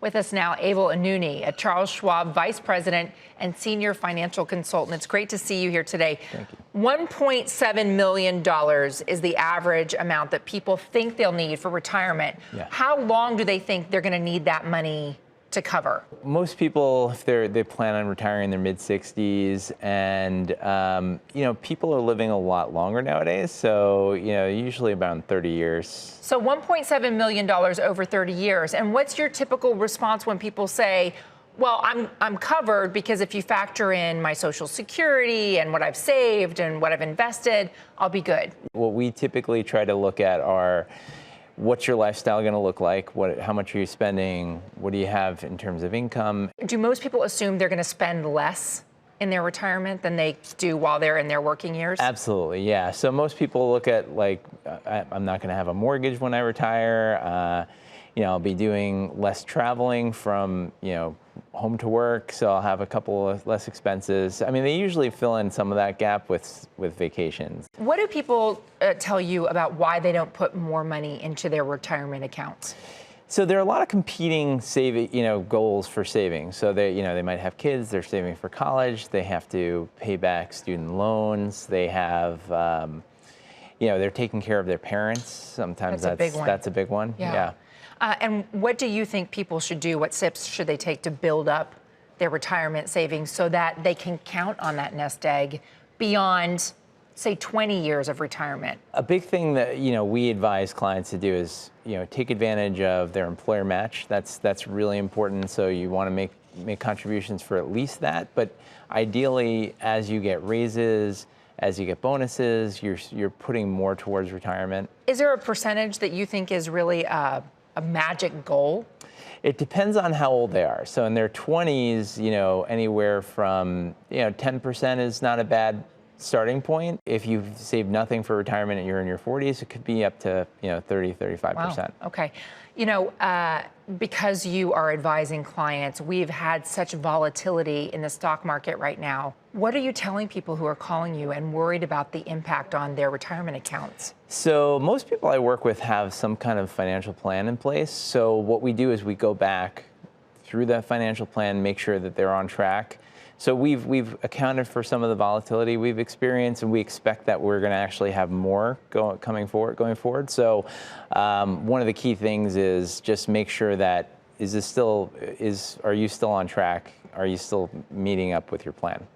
With us now, Abel Oonnoonny, a Charles Schwab Vice President and Senior Financial Consultant. It's great to see you here today. Thank you. $1.7 million is the average amount that people think they'll need for retirement. Yeah. How long do they think they're going to need that money to cover? Most people, if they plan on retiring in their mid-60s, and people are living a lot longer nowadays. So usually about 30 years. So $1.7 million over 30 years. And what's your typical response when people say, well, I'm covered because if you factor in my Social Security and what I've saved and what I've invested, I'll be good? What we typically try to look at are, what's your lifestyle going to look like? How much are you spending? What do you have in terms of income? Do most people assume they're going to spend less in their retirement than they do while they're in their working years? Absolutely, yeah. So most people look at, like, I'm not going to have a mortgage when I retire. I'll be doing less traveling from, home to work, so I'll have a couple of less expenses. I mean, they usually fill in some of that gap with vacations. What do people tell you about why they don't put more money into their retirement accounts? So there are a lot of competing goals for saving. So they might have kids, they're saving for college, they have to pay back student loans, they have, they're taking care of their parents. Sometimes that's a big one. Yeah. And what do you think people should do? What steps should they take to build up their retirement savings so that they can count on that nest egg beyond, say, 20 years of retirement? A big thing that we advise clients to do is take advantage of their employer match. That's really important. So you want to make contributions for at least that. But ideally, as you get raises, as you get bonuses, you're putting more towards retirement. Is there a percentage that you think is really a magic goal? It depends on how old they are. So in their 20s, anywhere from 10% is not a bad starting point. If you've saved nothing for retirement and you're in your 40s, it could be up to 30, 35%. Wow. Okay. Because you are advising clients, we've had such volatility in the stock market right now. What are you telling people who are calling you and worried about the impact on their retirement accounts? So most people I work with have some kind of financial plan in place. So what we do is we go back through that financial plan, make sure that they're on track. So we've accounted for some of the volatility we've experienced, and we expect that we're going to actually have more going forward. So one of the key things is just make sure that are you still on track? Are you still meeting up with your plan?